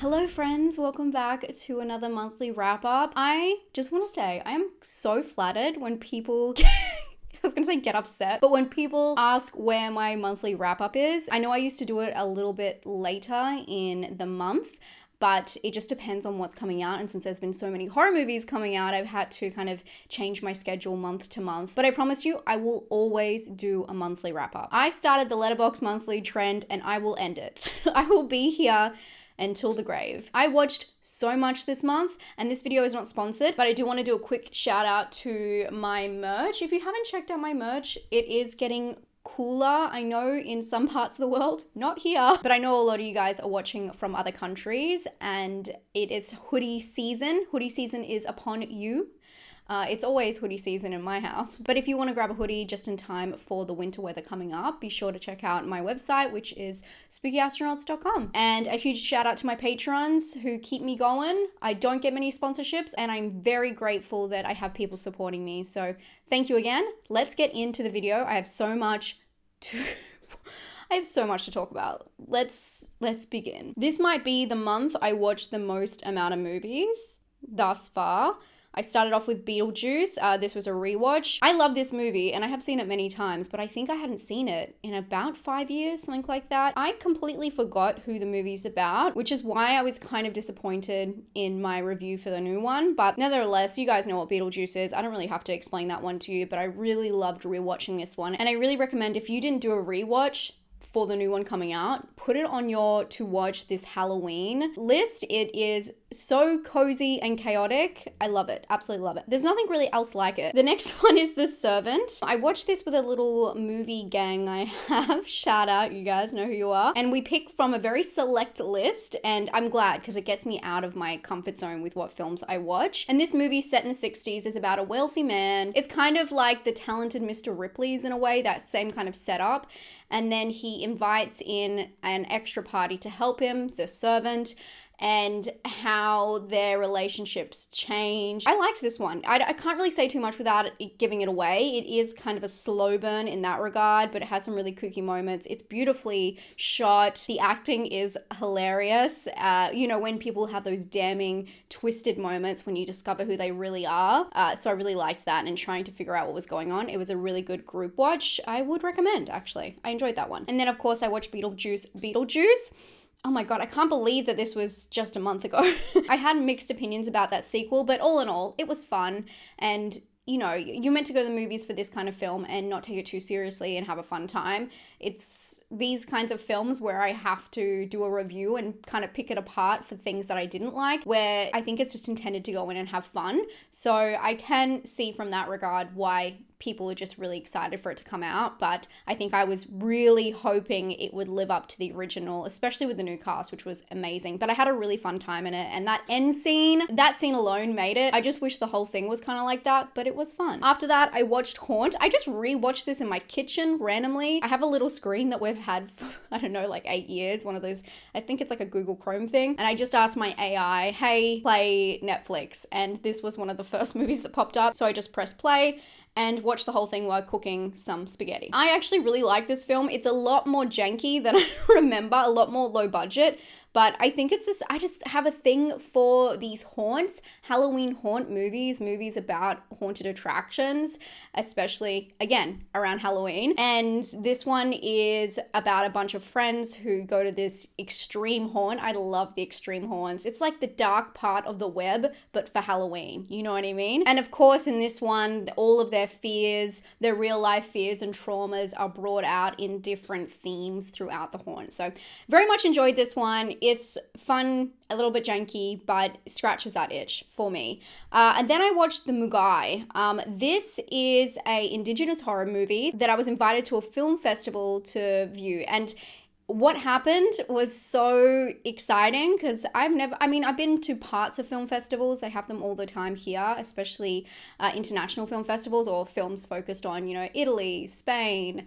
Hello friends, welcome back to another monthly wrap up. I just want to say I am so flattered when people I was gonna say get upset, but when people ask where my monthly wrap up is. I know I used to do it a little bit later in the month, but it just depends on what's coming out. And since there's been so many horror movies coming out, I've had to kind of change my schedule month to month. But I promise you, I will always do a monthly wrap up. I started the Letterboxd monthly trend and I will end it. I will be here until the grave. I watched so much this month, and this video is not sponsored, but I do want to do a quick shout out to my merch. If you haven't checked out my merch, it is getting cooler. I know in some parts of the world, not here, but I know a lot of you guys are watching from other countries, and it is hoodie season. Hoodie season is upon you. It's always hoodie season in my house. But if you want to grab a hoodie just in time for the winter weather coming up, be sure to check out my website, which is spookyastronauts.com. And a huge shout out to my patrons who keep me going. I don't get many sponsorships, and I'm very grateful that I have people supporting me. So thank you again. Let's get into the video. I have so much to talk about. Let's begin. This might be the month I watched the most amount of movies thus far. I started off with Beetlejuice. This was a rewatch. I love this movie and I have seen it many times, but I think I hadn't seen it in about 5 years, something like that. I completely forgot who the movie's about, which is why I was kind of disappointed in my review for the new one. But nevertheless, you guys know what Beetlejuice is. I don't really have to explain that one to you, but I really loved rewatching this one. And I really recommend, if you didn't do a rewatch for the new one coming out, put it on your to watch this Halloween list. It is so cozy and chaotic. I love it. Absolutely love it. There's nothing really else like it. The next one is The Servant. I watched this with a little movie gang I have. Shout out, you guys know who you are. And we pick from a very select list, and I'm glad because it gets me out of my comfort zone with what films I watch. And this movie, set in the 60s, is about a wealthy man. It's kind of like The Talented Mr. Ripley's in a way, that same kind of setup. And then he invites in an extra party to help him, the servant, and how their relationships change. I liked this one. I can't really say too much without giving it away. It is kind of a slow burn in that regard, but it has some really kooky moments. It's beautifully shot. The acting is hilarious. When people have those damning, twisted moments when you discover who they really are. So I really liked that, and trying to figure out what was going on. It was a really good group watch. I would recommend, actually. I enjoyed that one. And then, of course, I watched Beetlejuice. Oh my God, I can't believe that this was just a month ago. I had mixed opinions about that sequel, but all in all, it was fun. And you're meant to go to the movies for this kind of film and not take it too seriously and have a fun time. It's these kinds of films where I have to do a review and kind of pick it apart for things that I didn't like, where I think it's just intended to go in and have fun. So I can see from that regard why people are just really excited for it to come out. But I think I was really hoping it would live up to the original, especially with the new cast, which was amazing. But I had a really fun time in it. And that end scene, that scene alone made it. I just wish the whole thing was kind of like that, but it was fun. After that, I watched Haunt. I just rewatched this in my kitchen randomly. I have a little screen that we've had for, I don't know, like 8 years. One of those, I think it's like a Google Chrome thing. And I just asked my AI, hey, play Netflix. And this was one of the first movies that popped up. So I just pressed play and watch the whole thing while cooking some spaghetti. I actually really like this film. It's a lot more janky than I remember, a lot more low budget, but I think I just have a thing for these haunts, Halloween haunt movies about haunted attractions, especially, again, around Halloween. And this one is about a bunch of friends who go to this extreme haunt. I love the extreme haunts. It's like the dark part of the web, but for Halloween, you know what I mean? And of course, in this one, all of their fears, their real life fears and traumas are brought out in different themes throughout the haunt. So very much enjoyed this one. It's fun, a little bit janky, but scratches that itch for me. And then I watched The Mugai. This is a Indigenous horror movie that I was invited to a film festival to view. And what happened was so exciting because I've been to parts of film festivals. They have them all the time here, especially international film festivals or films focused on, Italy, Spain,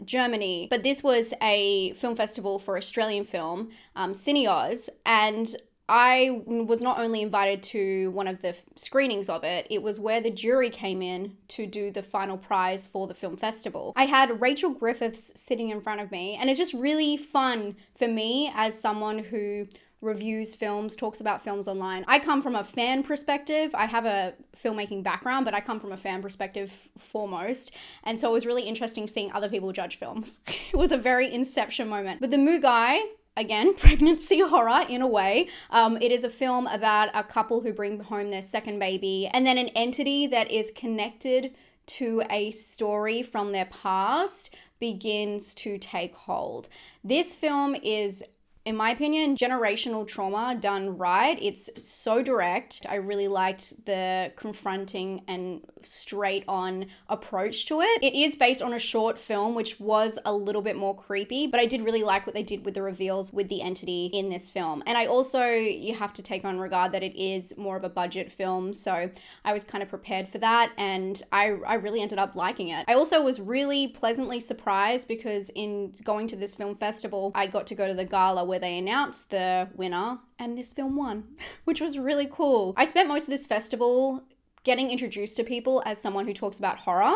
Germany. But this was a film festival for Australian film, Cineoz, and I was not only invited to one of the screenings of it, it was where the jury came in to do the final prize for the film festival. I had Rachel Griffiths sitting in front of me, and it's just really fun for me as someone who reviews films, talks about films online. I come from a fan perspective. I have a filmmaking background, but I come from a fan perspective foremost. And so it was really interesting seeing other people judge films. It was a very Inception moment. But The Mugai, again, pregnancy horror in a way. It is a film about a couple who bring home their second baby, and then an entity that is connected to a story from their past begins to take hold. This film is, in my opinion, generational trauma done right. It's so direct. I really liked the confronting and straight on approach to it. It is based on a short film, which was a little bit more creepy, but I did really like what they did with the reveals with the entity in this film. And I also, you have to take on regard that it is more of a budget film, so I was kind of prepared for that, and I really ended up liking it. I also was really pleasantly surprised because in going to this film festival, I got to go to the gala where they announced the winner, and this film won, which was really cool. I spent most of this festival getting introduced to people as someone who talks about horror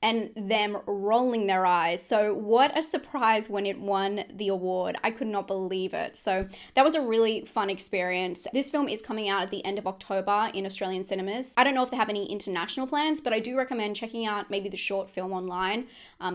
and them rolling their eyes. So what a surprise when it won the award. I could not believe it. So that was a really fun experience. This film is coming out at the end of October in Australian cinemas. I don't know if they have any international plans, but I do recommend checking out maybe the short film online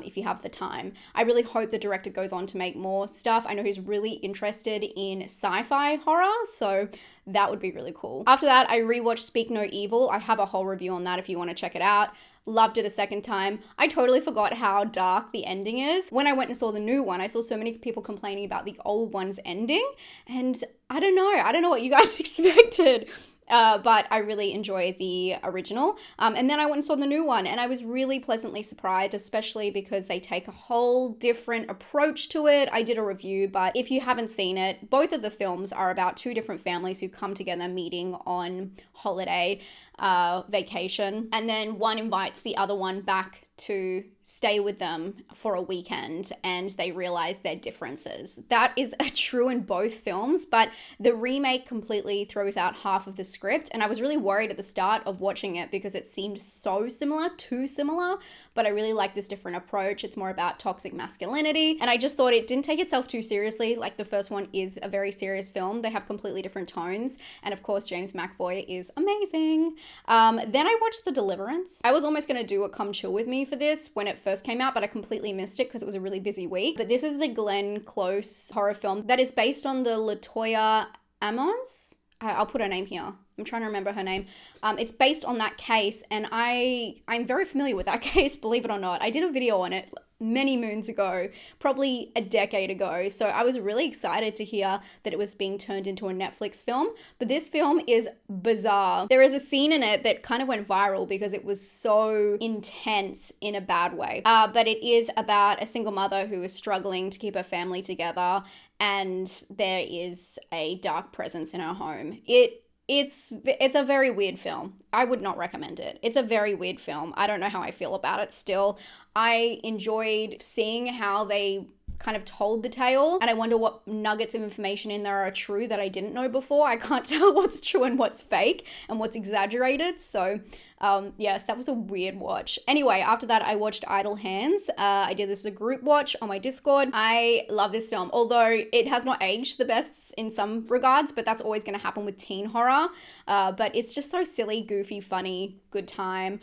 if you have the time. I really hope the director goes on to make more stuff. I know he's really interested in sci-fi horror, so that would be really cool. After that, I rewatched Speak No Evil. I have a whole review on that if you want to check it out. Loved it a second time. I totally forgot how dark the ending is. When I went and saw the new one, I saw so many people complaining about the old one's ending, and I don't know what you guys expected. But I really enjoy the original. And then I went and saw the new one, and I was really pleasantly surprised, especially because they take a whole different approach to it. I did a review, but if you haven't seen it, both of the films are about two different families who come together meeting on holiday, vacation, and then one invites the other one back to stay with them for a weekend, and they realize their differences. That is true in both films, but the remake completely throws out half of the script, and I was really worried at the start of watching it because it seemed so similar, too similar, but I really like this different approach. It's more about toxic masculinity, and I just thought it didn't take itself too seriously. Like, the first one is a very serious film. They have completely different tones, and of course James McAvoy is amazing. Then I watched The Deliverance. I was almost gonna do a Come Chill With Me for this when it first came out, but I completely missed it because it was a really busy week. But this is the Glenn Close horror film that is based on the Latoya Amos. I'll put her name here. I'm trying to remember her name. It's based on that case, and I'm very familiar with that case, believe it or not. I did a video on it many moons ago, probably a decade ago. So I was really excited to hear that it was being turned into a Netflix film. But this film is bizarre. There is a scene in it that kind of went viral because it was so intense in a bad way. But it is about a single mother who is struggling to keep her family together, and there is a dark presence in her home. It's a very weird film. I would not recommend it. It's a very weird film. I don't know how I feel about it still. I enjoyed seeing how they kind of told the tale, and I wonder what nuggets of information in there are true that I didn't know before. I can't tell what's true and what's fake and what's exaggerated. So yes, that was a weird watch. Anyway, after that, I watched Idle Hands. I did this as a group watch on my Discord. I love this film, although it has not aged the best in some regards, but that's always going to happen with teen horror. But it's just so silly, goofy, funny, good time.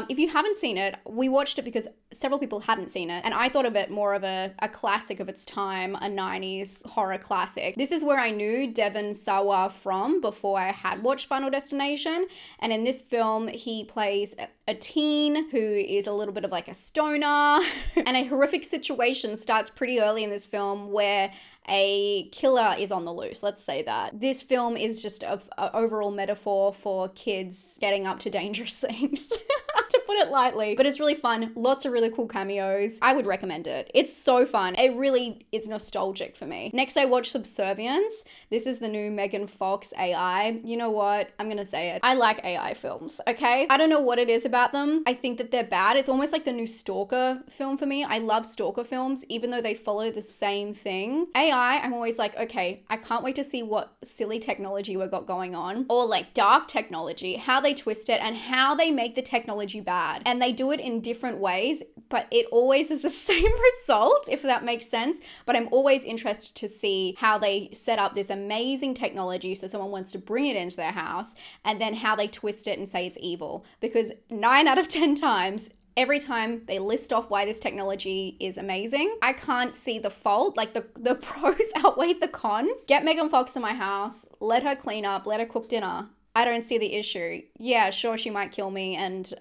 If you haven't seen it, we watched it because several people hadn't seen it, and I thought of it more of a classic of its time, a 90s horror classic. This is where I knew Devon Sawa from before I had watched Final Destination, and in this film, he plays a teen who is a little bit of like a stoner, and a horrific situation starts pretty early in this film where a killer is on the loose, let's say that. This film is just an overall metaphor for kids getting up to dangerous things, to put it lightly. But it's really fun, lots of really cool cameos. I would recommend it. It's so fun. It really is nostalgic for me. Next, I watched Subservience. This is the new Megan Fox AI. You know what? I'm gonna say it. I like AI films, okay? I don't know what it is about them. I think that they're bad. It's almost like the new Stalker film for me. I love Stalker films, even though they follow the same thing. AI, I'm always like, okay, I can't wait to see what silly technology we've got going on, or like dark technology, how they twist it and how they make the technology bad bad. And they do it in different ways, but it always is the same result, if that makes sense. But I'm always interested to see how they set up this amazing technology so someone wants to bring it into their house, and then how they twist it and say it's evil. Because 9 out of 10 times, every time they list off why this technology is amazing, I can't see the fault. Like the pros outweigh the cons. Get Megan Fox in my house, let her clean up, let her cook dinner. I don't see the issue. Yeah, sure, she might kill me and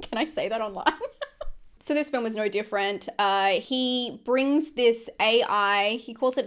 can I say that online? So this film was no different. He brings this AI,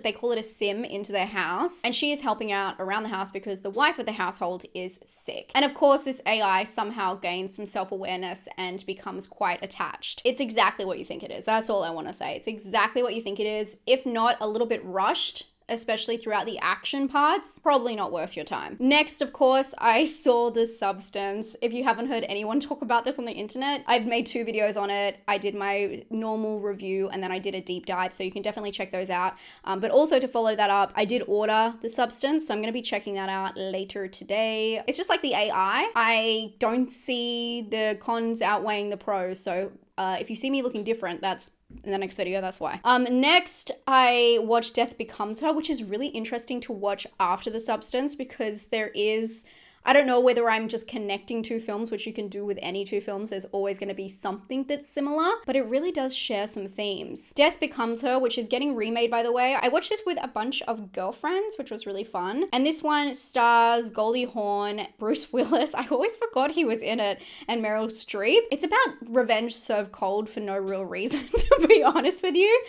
they call it a sim, into their house, and she is helping out around the house because the wife of the household is sick. And of course, this AI somehow gains some self-awareness and becomes quite attached. It's exactly what you think it is. That's all I want to say. It's exactly what you think it is. If not a little bit rushed, especially throughout the action parts, probably not worth your time. Next, of course, I saw The Substance. If you haven't heard anyone talk about this on the internet, I've made 2 videos on it. I did my normal review and then I did a deep dive, so you can definitely check those out. But also to follow that up, I did order The Substance, so I'm gonna be checking that out later today. It's just like the AI. I don't see the cons outweighing the pros, so if you see me looking different, that's in the next video, that's why. Next, I watched Death Becomes Her, which is really interesting to watch after The Substance because there is, I don't know whether I'm just connecting 2 films, which you can do with any 2 films. There's always going to be something that's similar, but it really does share some themes. Death Becomes Her, which is getting remade, by the way. I watched this with a bunch of girlfriends, which was really fun. And this one stars Goldie Hawn, Bruce Willis, I always forgot he was in it, and Meryl Streep. It's about revenge served cold for no real reason, to be honest with you.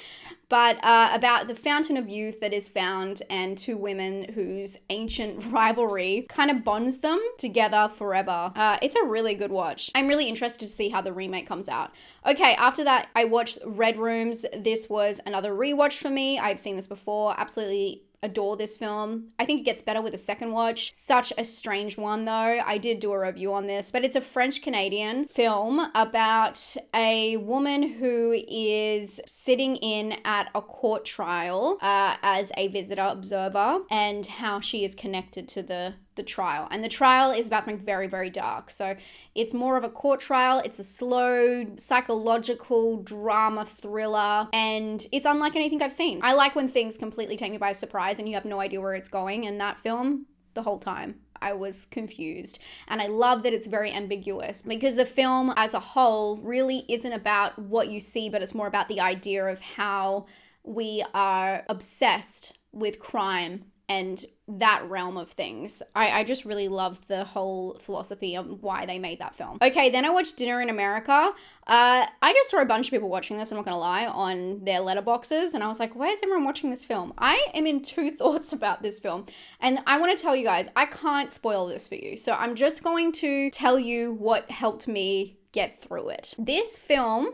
But about the fountain of youth that is found and 2 women whose ancient rivalry kind of bonds them together forever. It's a really good watch. I'm really interested to see how the remake comes out. Okay, after that, I watched Red Rooms. This was another rewatch for me. I've seen this before. Absolutely adore this film. I think it gets better with a second watch. Such a strange one though. I did do a review on this, but it's a French-Canadian film about a woman who is sitting in at a court trial as a visitor observer, and how she is connected to the trial. And the trial is about something very, very dark. So it's more of a court trial. It's a slow psychological drama thriller, and it's unlike anything I've seen. I like when things completely take me by surprise and you have no idea where it's going. And that film, the whole time, I was confused. And I love that it's very ambiguous because the film as a whole really isn't about what you see, but it's more about the idea of how we are obsessed with crime and that realm of things. I just really love the whole philosophy of why they made that film. Okay, then I watched Dinner in America. I just saw a bunch of people watching this, I'm not gonna lie, on their letterboxes, and I was like, why is everyone watching this film? I am in 2 thoughts about this film, and I wanna tell you guys, I can't spoil this for you, so I'm just going to tell you what helped me get through it. This film,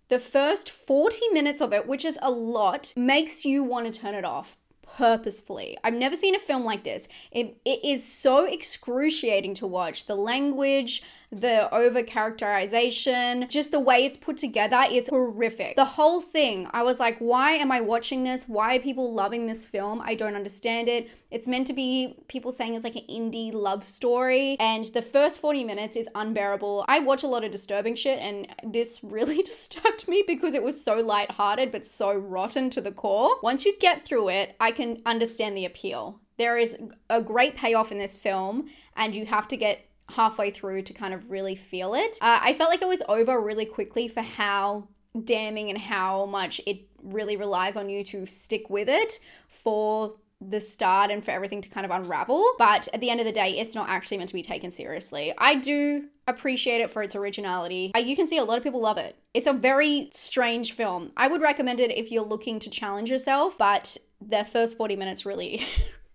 the first 40 minutes of it, which is a lot, makes you want to turn it off. Purposefully. I've never seen a film like this. It is so excruciating to watch. The language, the over characterization, just the way it's put together, it's horrific. The whole thing, I was like, why am I watching this? Why are people loving this film? I don't understand it. It's meant to be people saying it's like an indie love story, and the first 40 minutes is unbearable. I watch a lot of disturbing shit, and this really disturbed me because it was so lighthearted but so rotten to the core. Once you get through it, I can understand the appeal. There is a great payoff in this film, and you have to get halfway through to kind of really feel it. I felt like it was over really quickly for how damning and how much it really relies on you to stick with it for the start and for everything to kind of unravel. But at the end of the day, it's not actually meant to be taken seriously. I do appreciate it for its originality. You can see a lot of people love it. It's a very strange film. I would recommend it if you're looking to challenge yourself, but the first 40 minutes really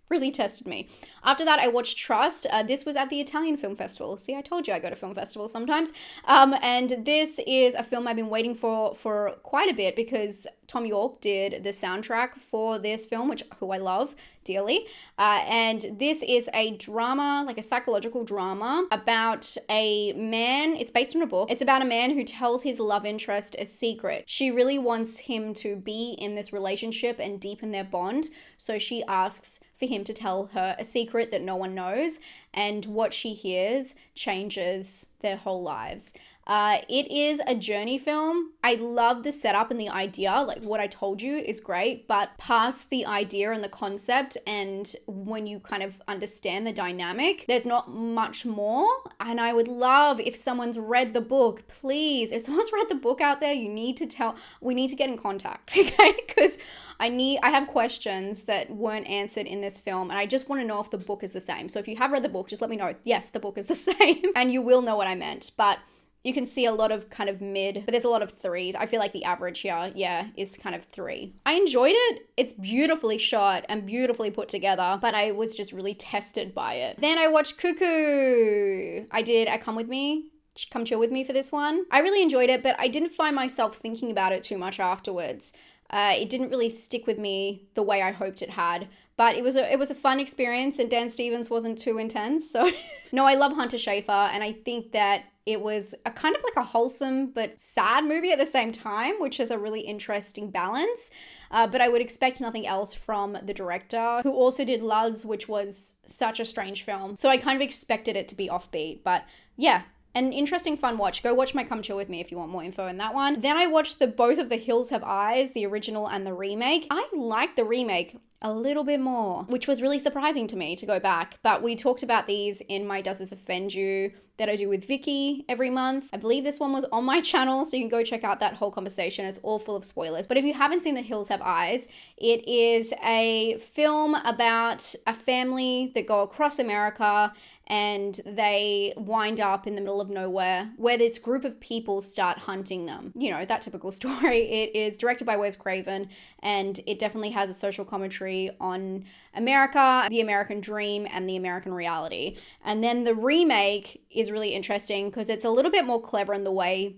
really tested me. After that, I watched Trust. This was at the Italian Film Festival. See, I told you I go to film festivals sometimes. And this is a film I've been waiting for quite a bit because Tom York did the soundtrack for this film, who I love dearly. And this is a drama, like a psychological drama about a man. It's based on a book. It's about a man who tells his love interest a secret. She really wants him to be in this relationship and deepen their bond. So she asks for him to tell her a secret that no one knows. And what she hears changes their whole lives. It is a journey film. I love the setup and the idea. Like what I told you is great, but past the idea and the concept, and when you kind of understand the dynamic, there's not much more. And I would love if someone's read the book, please, if someone's read the book out there, we need to get in contact, okay? Because I have questions that weren't answered in this film, and I just want to know if the book is the same. So if you have read the book, just let me know. Yes, the book is the same, and you will know what I meant. But you can see a lot of kind of mid, but there's a lot of threes. I feel like the average here, is kind of 3. I enjoyed it. It's beautifully shot and beautifully put together, but I was just really tested by it. Then I watched Cuckoo. Come chill with me for this one. I really enjoyed it, but I didn't find myself thinking about it too much afterwards. It didn't really stick with me the way I hoped it had. But it was a fun experience, and Dan Stevens wasn't too intense. So no, I love Hunter Schafer, and I think that it was a kind of like a wholesome but sad movie at the same time, which is a really interesting balance. But I would expect nothing else from the director, who also did Luz, which was such a strange film. So I kind of expected it to be offbeat, but yeah. An interesting, fun watch. Go watch my Come Chill With Me if you want more info in that one. Then I watched both of The Hills Have Eyes, the original and the remake. I liked the remake a little bit more, which was really surprising to me to go back. But we talked about these in my Does This Offend You that I do with Vicky every month. I believe this one was on my channel, so you can go check out that whole conversation. It's all full of spoilers. But if you haven't seen The Hills Have Eyes, it is a film about a family that go across America, and they wind up in the middle of nowhere where this group of people start hunting them. You know, that typical story. It is directed by Wes Craven, and it definitely has a social commentary on America, the American dream, and the American reality. And then the remake is really interesting because it's a little bit more clever in the way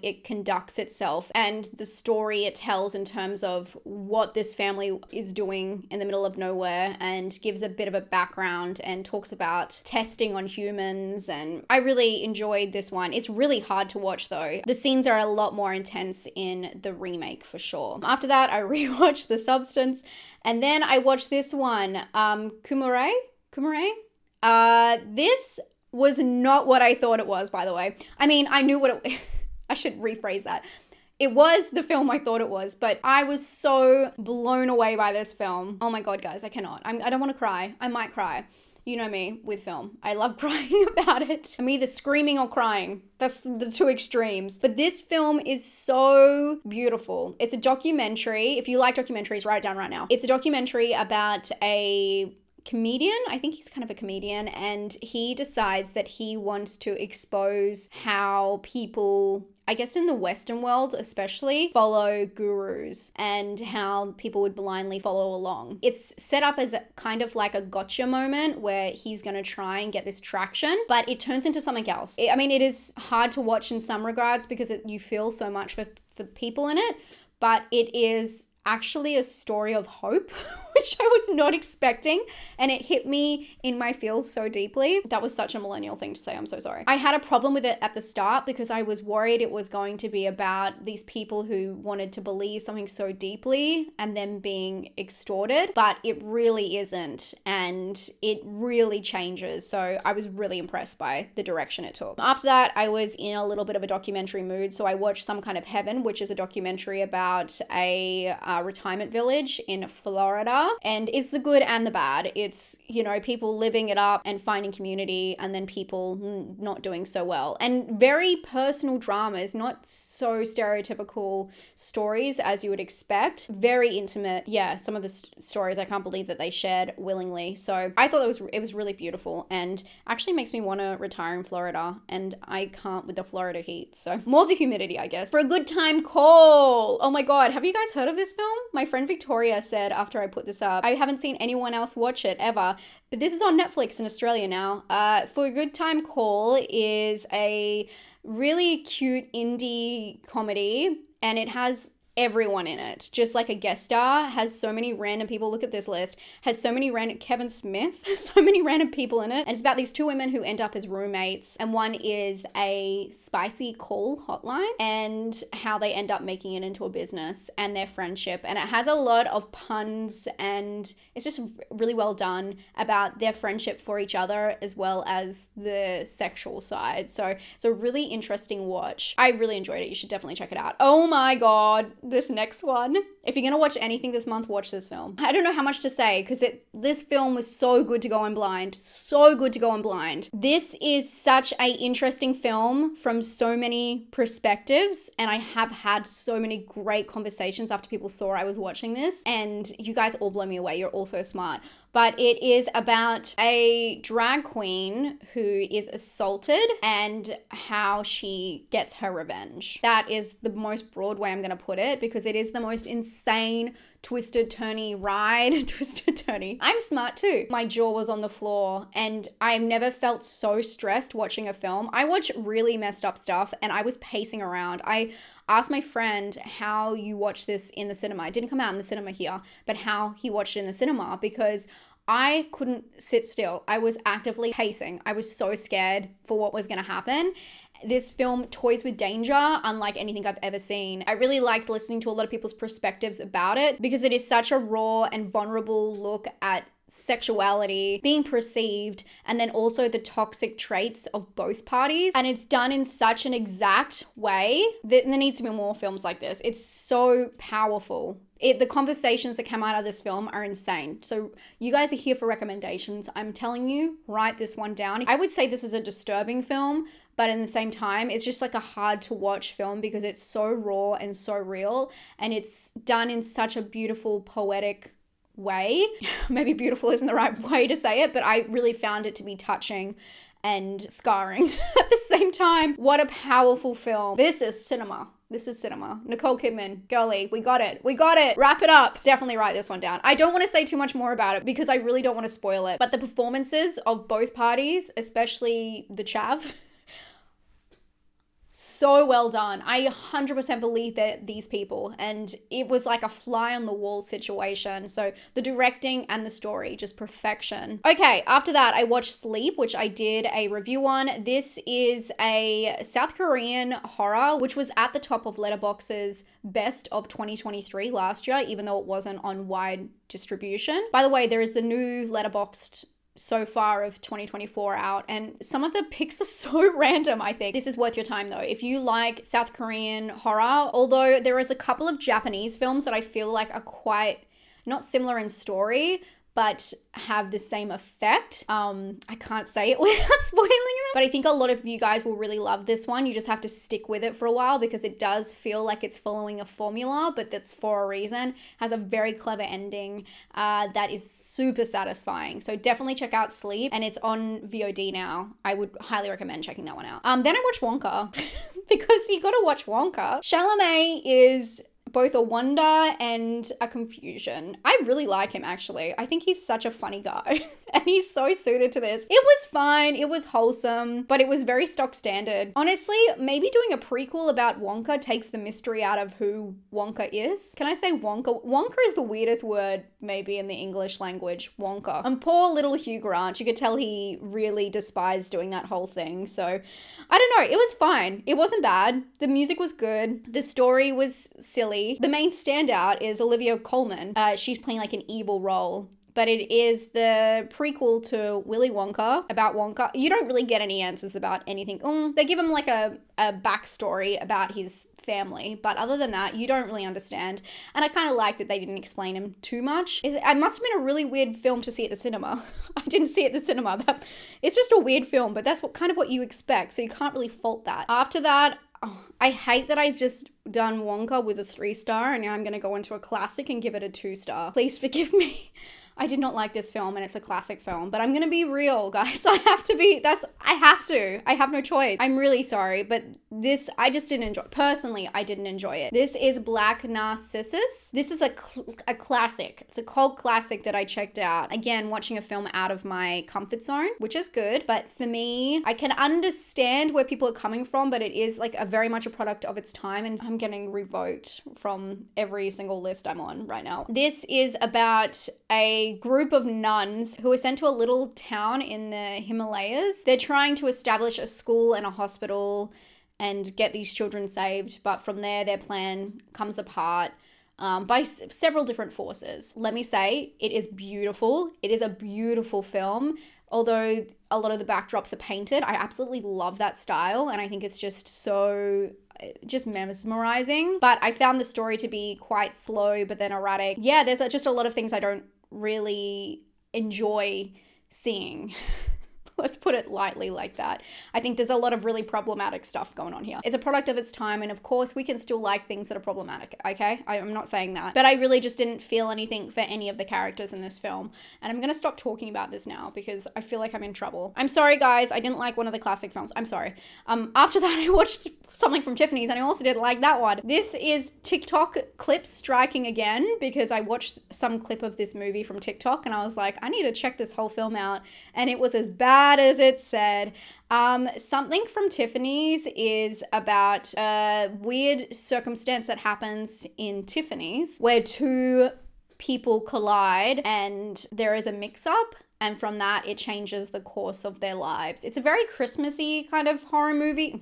it conducts itself and the story it tells in terms of what this family is doing in the middle of nowhere, and gives a bit of a background and talks about testing on humans. And I really enjoyed this one. It's really hard to watch though. The scenes are a lot more intense in the remake for sure. After that, I rewatched The Substance, and then I watched this one, Kumare. This was not what I thought it was, by the way. I mean, I knew what it I should rephrase that. It was the film I thought it was, but I was so blown away by this film. Oh my God, guys, I cannot. I don't want to cry. I might cry. You know me with film. I love crying about it. I'm either screaming or crying. That's the two extremes. But this film is so beautiful. It's a documentary. If you like documentaries, write it down right now. It's a documentary about a comedian. I think he's kind of a comedian, and he decides that he wants to expose how people, I guess in the Western world especially, follow gurus and how people would blindly follow along. It's set up as a kind of like a gotcha moment where he's going to try and get this traction, but it turns into something else. I mean, it is hard to watch in some regards because you feel so much for the people in it, but it is actually a story of hope, which I was not expecting, and it hit me in my feels so deeply. That was such a millennial thing to say. I'm so sorry. I had a problem with it at the start because I was worried it was going to be about these people who wanted to believe something so deeply and then being extorted, but it really isn't, and it really changes. So I was really impressed by the direction it took. After that, I was in a little bit of a documentary mood, so I watched Some Kind of Heaven, which is a documentary about a retirement village in Florida, and it's the good and the bad. It's, you know, people living it up and finding community, and then people not doing so well, and very personal dramas, not so stereotypical stories as you would expect. Very intimate. Yeah, some of the stories I can't believe that they shared willingly. So I thought it was really beautiful, and actually makes me want to retire in Florida, and I can't with the Florida heat. So more the humidity, I guess. For a Good Time Call. Oh my God, have you guys heard of this film? My friend Victoria said after I put this up, I haven't seen anyone else watch it ever, but this is on Netflix in Australia now. For a Good Time Call is a really cute indie comedy, and it has everyone in it, just like a guest star, has so many random people. Look at this list, has so many random, Kevin Smith, so many random people in it. And it's about these two women who end up as roommates, and one is a spicy call hotline, and how they end up making it into a business and their friendship. And it has a lot of puns, and it's just really well done about their friendship for each other as well as the sexual side. So it's a really interesting watch. I really enjoyed it. You should definitely check it out. Oh my God, this next one. If you're going to watch anything this month, watch this film. I don't know how much to say because this film was so good to go on blind. So good to go on blind. This is such an interesting film from so many perspectives, and I have had so many great conversations after people saw I was watching this, and you guys all blow me away. You're all so smart. But it is about a drag queen who is assaulted and how she gets her revenge. That is the most broad way I'm going to put it, because it is the most insane twisted turny ride. Twisted turny. I'm smart too. My jaw was on the floor, and I've never felt so stressed watching a film. I watch really messed up stuff, and I was pacing around. I asked my friend how you watch this in the cinema. It didn't come out in the cinema here, but how he watched it in the cinema, because I couldn't sit still. I was actively pacing. I was so scared for what was going to happen. This film toys with danger unlike anything I've ever seen. I really liked listening to a lot of people's perspectives about it, because it is such a raw and vulnerable look at sexuality being perceived, and then also the toxic traits of both parties. And it's done in such an exact way that there needs to be more films like this. It's so powerful. The conversations that come out of this film are insane. So you guys are here for recommendations. I'm telling you, write this one down. I would say this is a disturbing film, but in the same time, it's just like a hard to watch film because it's so raw and so real, and it's done in such a beautiful, poetic way. Maybe beautiful isn't the right way to say it, but I really found it to be touching and scarring at the same time. What a powerful film. This is cinema. This is cinema. Nicole Kidman, girlie, we got it. We got it. Wrap it up. Definitely write this one down. I don't want to say too much more about it because I really don't want to spoil it. But the performances of both parties, especially the chav, so well done. I 100% believe that these people, and it was like a fly on the wall situation. So the directing and the story, just perfection. Okay, after that, I watched Sleep, which I did a review on. This is a South Korean horror, which was at the top of Letterboxd's best of 2023 last year, even though it wasn't on wide distribution. By the way, there is the new Letterboxd so far of 2024 out, and some of the picks are so random. I think this is worth your time though if you like South Korean horror, although there is a couple of Japanese films that I feel like are quite not similar in story but have the same effect. I can't say it without spoiling them, but I think a lot of you guys will really love this one. You just have to stick with it for a while because it does feel like it's following a formula, but that's for a reason. Has a very clever ending that is super satisfying. So definitely check out Sleep, and it's on VOD now. I would highly recommend checking that one out. Then I watched Wonka because you got to watch Wonka. Chalamet is both a wonder and a confusion. I really like him, actually. I think he's such a funny guy and he's so suited to this. It was fine. It was wholesome, but it was very stock standard. Honestly, maybe doing a prequel about Wonka takes the mystery out of who Wonka is. Can I say Wonka? Wonka is the weirdest word maybe in the English language, Wonka. And poor little Hugh Grant, you could tell he really despised doing that whole thing. So I don't know. It was fine. It wasn't bad. The music was good. The story was silly. The main standout is Olivia Colman. She's playing like an evil role, but it is the prequel to Willy Wonka, about Wonka. You don't really get any answers about anything. They give him like a backstory about his family, but other than that, you don't really understand. And I kind of like that they didn't explain him too much. It must have been a really weird film to see at the cinema. I didn't see it at the cinema. It's just a weird film, but that's what you expect, so you can't really fault that. After that, I hate that I've just done Wonka with a 3-star and now I'm going to go into a classic and give it a 2-star. Please forgive me. I did not like this film and it's a classic film, but I'm going to be real, guys. I have to. I have no choice. I'm really sorry, but This, I just didn't enjoy. Personally, I didn't enjoy it. This is Black Narcissus. This is a classic. It's a cult classic that I checked out. Again, watching a film out of my comfort zone, which is good. But for me, I can understand where people are coming from, but it is like a very much a product of its time. And I'm getting revoked from every single list I'm on right now. This is about a group of nuns who are sent to a little town in the Himalayas. They're trying to establish a school and a hospital and get these children saved. But from there, their plan comes apart by several different forces. Let me say, it is beautiful. It is a beautiful film. Although a lot of the backdrops are painted, I absolutely love that style. And I think it's just mesmerizing. But I found the story to be quite slow, but then erratic. Yeah, there's just a lot of things I don't really enjoy seeing. Let's put it lightly like that. I think there's a lot of really problematic stuff going on here. It's a product of its time, and of course we can still like things that are problematic, okay? I'm not saying that. But I really just didn't feel anything for any of the characters in this film. And I'm gonna stop talking about this now because I feel like I'm in trouble. I'm sorry guys, I didn't like one of the classic films. I'm sorry. After that I watched something from Tiffany's and I also didn't like that one. This is TikTok clips striking again because I watched some clip of this movie from TikTok and I was like, I need to check this whole film out. And it was as bad as it said. Something from Tiffany's is about a weird circumstance that happens in Tiffany's where two people collide and there is a mix-up. And from that, it changes the course of their lives. It's a very Christmassy kind of horror movie.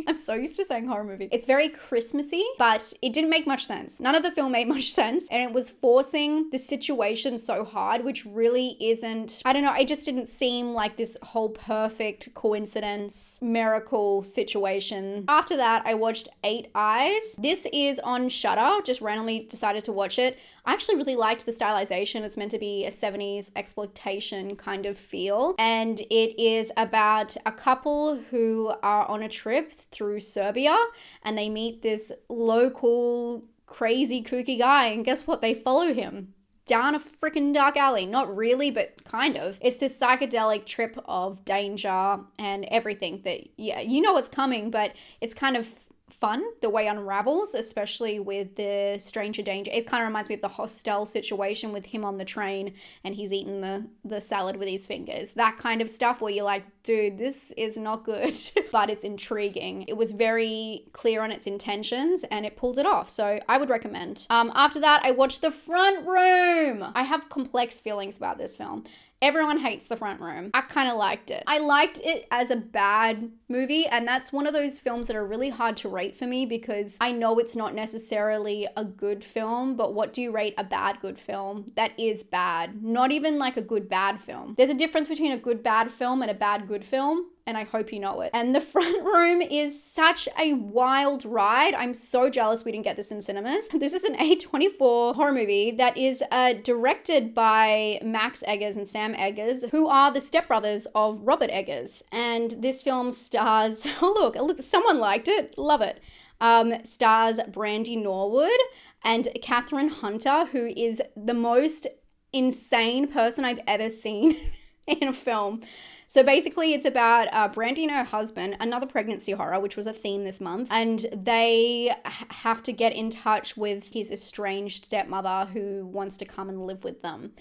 I'm so used to saying horror movie. It's very Christmassy, but it didn't make much sense. None of the film made much sense. And it was forcing the situation so hard, which really isn't, I don't know, it just didn't seem like this whole perfect coincidence, miracle situation. After that, I watched 8 Eyes. This is on Shudder, just randomly decided to watch it. I actually really liked the stylization. It's meant to be a 70s exploitation kind of feel. And it is about a couple who are on a trip through Serbia and they meet this local crazy kooky guy. And guess what? They follow him down a freaking dark alley. Not really, but kind of. It's this psychedelic trip of danger and everything that, yeah, you know what's coming, but it's kind of fun the way it unravels, especially with the stranger danger. It kind of reminds me of the Hostel situation with him on the train and he's eating the salad with his fingers. That kind of stuff where you're like, dude, this is not good, but it's intriguing. It was very clear on its intentions and it pulled it off. So I would recommend. After that, I watched The Front Room. I have complex feelings about this film. Everyone hates The Front Room. I kind of liked it. I liked it as a bad movie, and that's one of those films that are really hard to rate for me because I know it's not necessarily a good film, but what do you rate a bad good film that is bad? Not even like a good bad film. There's a difference between a good bad film and a bad good film, and I hope you know it. And The Front Room is such a wild ride. I'm so jealous we didn't get this in cinemas. This is an A24 horror movie that is directed by Max Eggers and Sam Eggers, who are the stepbrothers of Robert Eggers. And this film stars, oh look, someone liked it, love it. Stars Brandy Norwood and Catherine Hunter, who is the most insane person I've ever seen in a film. So basically it's about Brandy and her husband, another pregnancy horror, which was a theme this month, and they have to get in touch with his estranged stepmother who wants to come and live with them.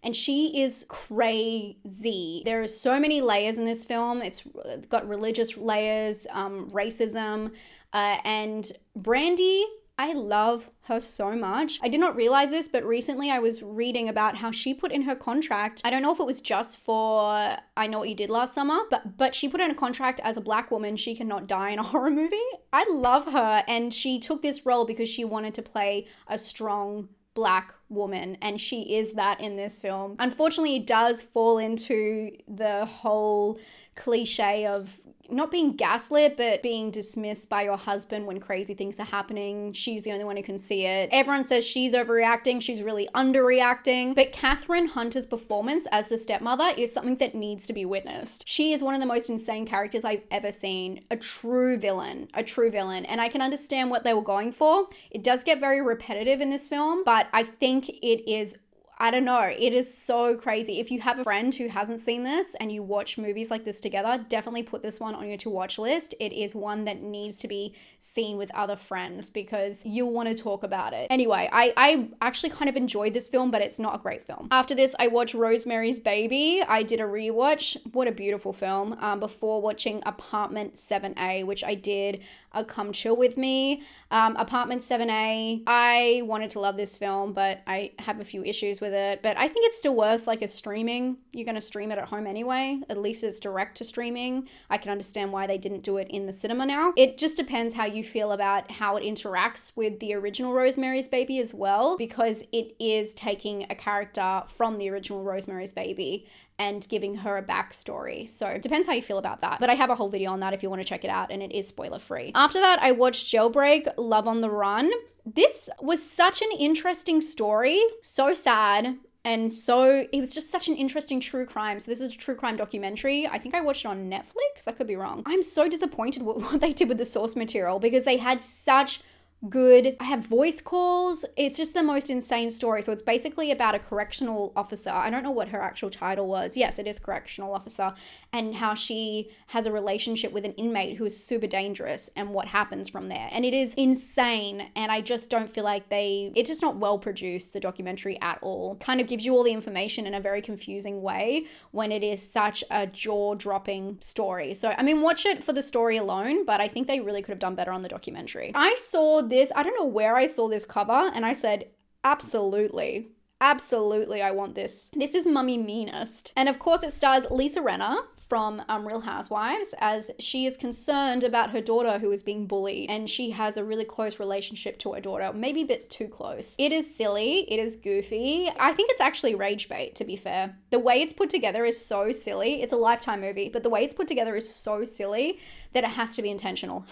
And she is crazy. There are so many layers in this film. It's got religious layers, racism, and Brandy, I love her so much. I did not realize this, but recently I was reading about how she put in her contract, I don't know if it was just for I Know What You Did Last Summer, but she put in a contract as a black woman, she cannot die in a horror movie. I love her, and she took this role because she wanted to play a strong black woman, and she is that in this film. Unfortunately, it does fall into the whole cliche of not being gaslit, but being dismissed by your husband when crazy things are happening. She's the only one who can see it. Everyone says she's overreacting. She's really underreacting. But Catherine Hunter's performance as the stepmother is something that needs to be witnessed. She is one of the most insane characters I've ever seen. A true villain. And I can understand what they were going for. It does get very repetitive in this film, but I think it is I don't know. It is so crazy. If you have a friend who hasn't seen this and you watch movies like this together, definitely put this one on your to watch list. It is one that needs to be seen with other friends because you'll want to talk about it. Anyway, I actually kind of enjoyed this film, but it's not a great film. After this, I watched Rosemary's Baby. I did a rewatch. What a beautiful film. Before watching Apartment 7A, which I did Come Chill With Me. Apartment 7A, I wanted to love this film, but I have a few issues with it. But I think it's still worth like a streaming. You're going to stream it at home anyway. At least it's direct to streaming. I can understand why they didn't do it in the cinema now. It just depends how you feel about how it interacts with the original Rosemary's Baby as well, because it is taking a character from the original Rosemary's Baby and giving her a backstory. So it depends how you feel about that. But I have a whole video on that if you want to check it out, and it is spoiler free. After that, I watched Jailbreak, Love on the Run. This was such an interesting story, so sad. And so it was just such an interesting true crime. So this is a true crime documentary. I think I watched it on Netflix. I could be wrong. I'm so disappointed with what they did with the source material because they had such good. I have voice calls. It's just the most insane story. So it's basically about a correctional officer. I don't know what her actual title was. Yes, it is correctional officer, and how she has a relationship with an inmate who is super dangerous and what happens from there. And it is insane. And I just don't feel like it's just not well produced, the documentary at all. Kind of gives you all the information in a very confusing way when it is such a jaw-dropping story. So, I mean, watch it for the story alone, but I think they really could have done better on the documentary. I saw this, I don't know where I saw this cover, and I said, absolutely, I want this. This is Mummy Meanest. And of course it stars Lisa Rinna from Real Housewives, as she is concerned about her daughter who is being bullied, and she has a really close relationship to her daughter, maybe a bit too close. It is silly, it is goofy. I think it's actually rage bait, to be fair. The way it's put together is so silly. It's a Lifetime movie, but the way it's put together is so silly that it has to be intentional.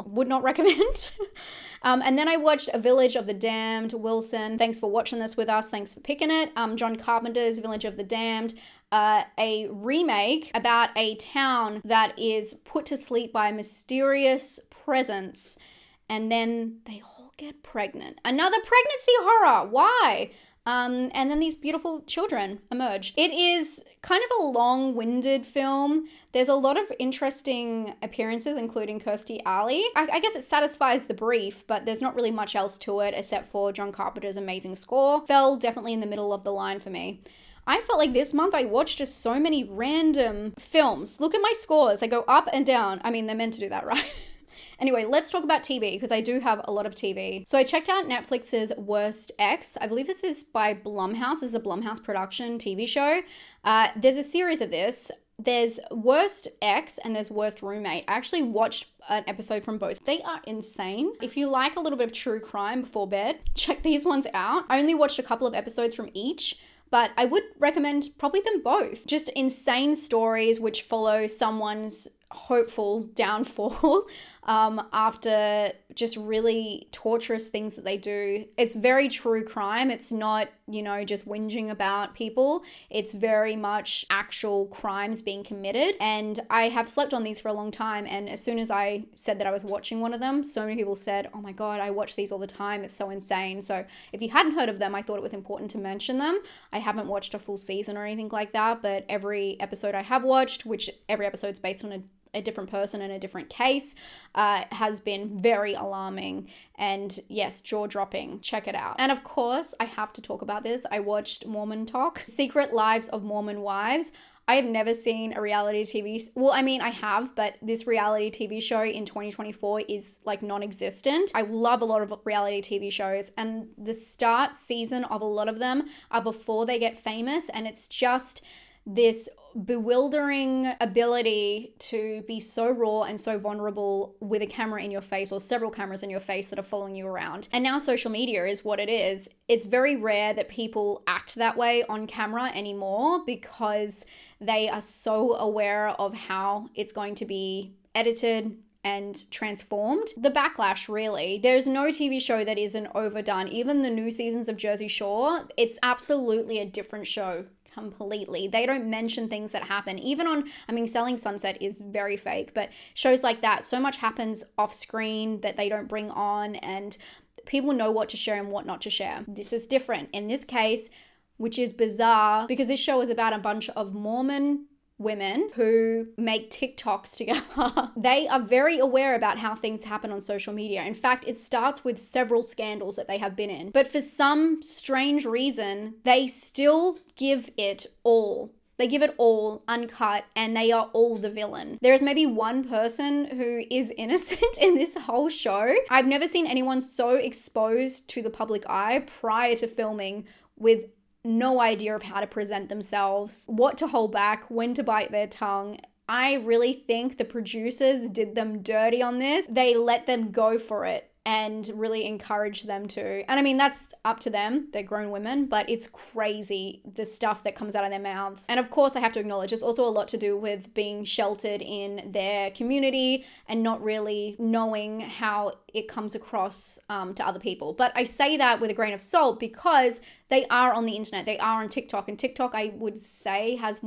Would not recommend. And then I watched A Village of the Damned. Wilson, thanks for watching this with us. Thanks for picking it. John Carpenter's Village of the Damned. A remake about a town that is put to sleep by a mysterious presence, and then they all get pregnant. Another pregnancy horror. Why? And then these beautiful children emerge. It is kind of a long-winded film. There's a lot of interesting appearances, including Kirstie Alley. I guess it satisfies the brief, but there's not really much else to it except for John Carpenter's amazing score. Fell definitely in the middle of the line for me. I felt like this month I watched just so many random films. Look at my scores. I go up and down. I mean, they're meant to do that, right? Anyway, let's talk about TV because I do have a lot of TV. So I checked out Netflix's Worst X. I believe this is by Blumhouse. This is a Blumhouse production TV show. There's a series of this. There's Worst X and there's Worst Roommate. I actually watched an episode from both. They are insane. If you like a little bit of true crime before bed, check these ones out. I only watched a couple of episodes from each, but I would recommend probably them both. Just insane stories which follow someone's hopeful downfall after just really torturous things that they do. It's very true crime. It's not, just whinging about people. It's very much actual crimes being committed. And I have slept on these for a long time. And as soon as I said that I was watching one of them, so many people said, oh my God, I watch these all the time. It's so insane. So if you hadn't heard of them, I thought it was important to mention them. I haven't watched a full season or anything like that, but every episode I have watched, which every episode's based on a different person and a different case, has been very alarming and yes, jaw-dropping. Check it out. And of course, I have to talk about this. I watched Mormon Talk, Secret Lives of Mormon Wives. I have never seen a reality TV. Well, I mean, I have, but this reality TV show in 2024 is like non-existent. I love a lot of reality TV shows, and the start season of a lot of them are before they get famous, and it's just this bewildering ability to be so raw and so vulnerable with a camera in your face or several cameras in your face that are following you around. And now social media is what it is. It's very rare that people act that way on camera anymore because they are so aware of how it's going to be edited and transformed. The backlash, really. There's no TV show that isn't overdone. Even the new seasons of Jersey Shore, it's absolutely a different show. Completely. They don't mention things that happen. Even on, Selling Sunset is very fake, but shows like that, so much happens off screen that they don't bring on, and people know what to share and what not to share. This is different in this case, which is bizarre because this show is about a bunch of Mormon women who make TikToks together. They are very aware about how things happen on social media. In fact, it starts with several scandals that they have been in. But for some strange reason, they still give it all. They give it all uncut and they are all the villain. There is maybe one person who is innocent in this whole show. I've never seen anyone so exposed to the public eye prior to filming with no idea of how to present themselves, what to hold back, when to bite their tongue. I really think the producers did them dirty on this. They let them go for it and really encourage them to. And I mean, that's up to them. They're grown women, but it's crazy the stuff that comes out of their mouths. And of course, I have to acknowledge it's also a lot to do with being sheltered in their community and not really knowing how it comes across to other people. But I say that with a grain of salt because they are on the internet. They are on TikTok, and TikTok, I would say, has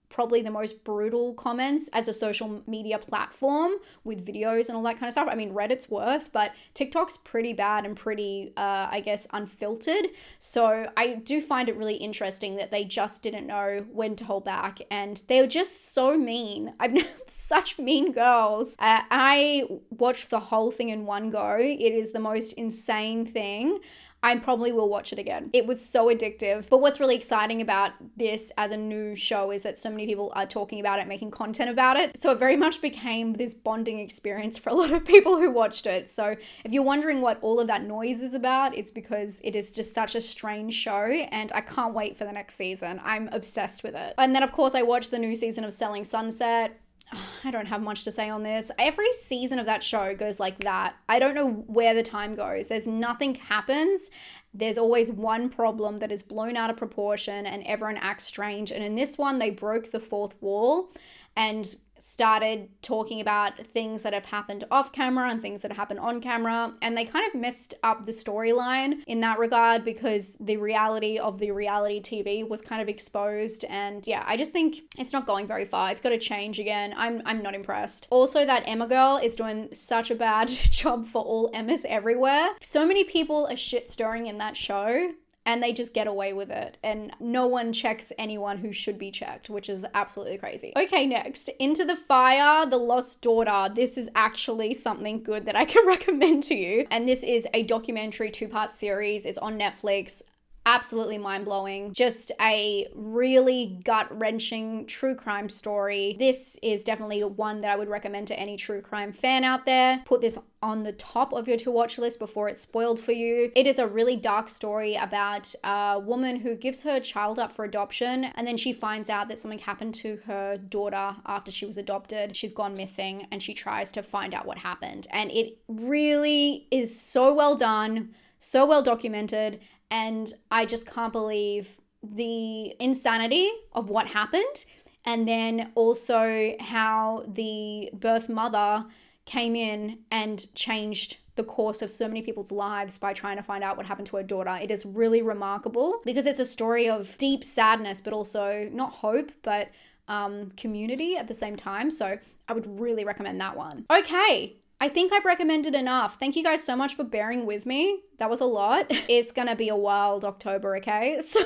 probably the most brutal comments as a social media platform with videos and all that kind of stuff. I mean, Reddit's worse, but TikTok's pretty bad and pretty, I guess, unfiltered. So I do find it really interesting that they just didn't know when to hold back, and they were just so mean. I've known such mean girls. I watched the whole thing in one go. It is the most insane thing. I probably will watch it again. It was so addictive. But what's really exciting about this as a new show is that so many people are talking about it, making content about it. So it very much became this bonding experience for a lot of people who watched it. So if you're wondering what all of that noise is about, it's because it is just such a strange show and I can't wait for the next season. I'm obsessed with it. And then of course I watched the new season of Selling Sunset. I don't have much to say on this. Every season of that show goes like that. I don't know where the time goes. There's nothing happens. There's always one problem that is blown out of proportion and everyone acts strange. And in this one, they broke the fourth wall and started talking about things that have happened off camera and things that have happened on camera. And they kind of messed up the storyline in that regard because the reality of the reality TV was kind of exposed. And yeah, I just think it's not going very far. It's got to change again. I'm not impressed. Also, that Emma girl is doing such a bad job for all Emmas everywhere. So many people are shit stirring in that show, and they just get away with it. And no one checks anyone who should be checked, which is absolutely crazy. Okay, next. Into the Fire, The Lost Daughter. This is actually something good that I can recommend to you. And this is a documentary 2-part series. It's on Netflix. Absolutely mind-blowing. Just a really gut-wrenching true crime story. This is definitely one that I would recommend to any true crime fan out there. Put this on the top of your to-watch list before it's spoiled for you. It is a really dark story about a woman who gives her child up for adoption, and then she finds out that something happened to her daughter after she was adopted. She's gone missing, and she tries to find out what happened. And it really is so well done, so well documented, and I just can't believe the insanity of what happened. And then also how the birth mother came in and changed the course of so many people's lives by trying to find out what happened to her daughter. It is really remarkable because it's a story of deep sadness, but also not hope, but community at the same time. So I would really recommend that one. Okay. I think I've recommended enough. Thank you guys so much for bearing with me. That was a lot. It's gonna be a wild October, okay? So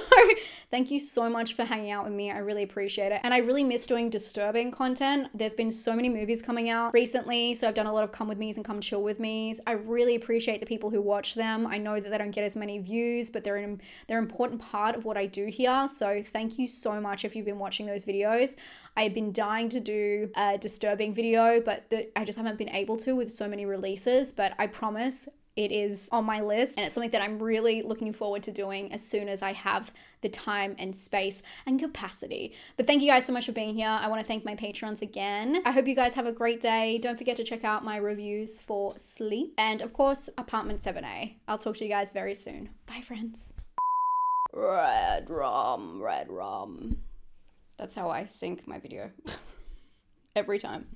thank you so much for hanging out with me. I really appreciate it. And I really miss doing disturbing content. There's been so many movies coming out recently. So I've done a lot of come with me's and come chill with me's. I really appreciate the people who watch them. I know that they don't get as many views, but they're an important part of what I do here. So thank you so much if you've been watching those videos. I've been dying to do a disturbing video, but I just haven't been able to with so many releases, but I promise it is on my list and it's something that I'm really looking forward to doing as soon as I have the time and space and capacity. But thank you guys so much for being here. I want to thank my patrons again. I hope you guys have a great day. Don't forget to check out my reviews for Sleep and of course Apartment 7A. I'll talk to you guys very soon. Bye friends. Red rum, red rum. That's how I sync my video every time.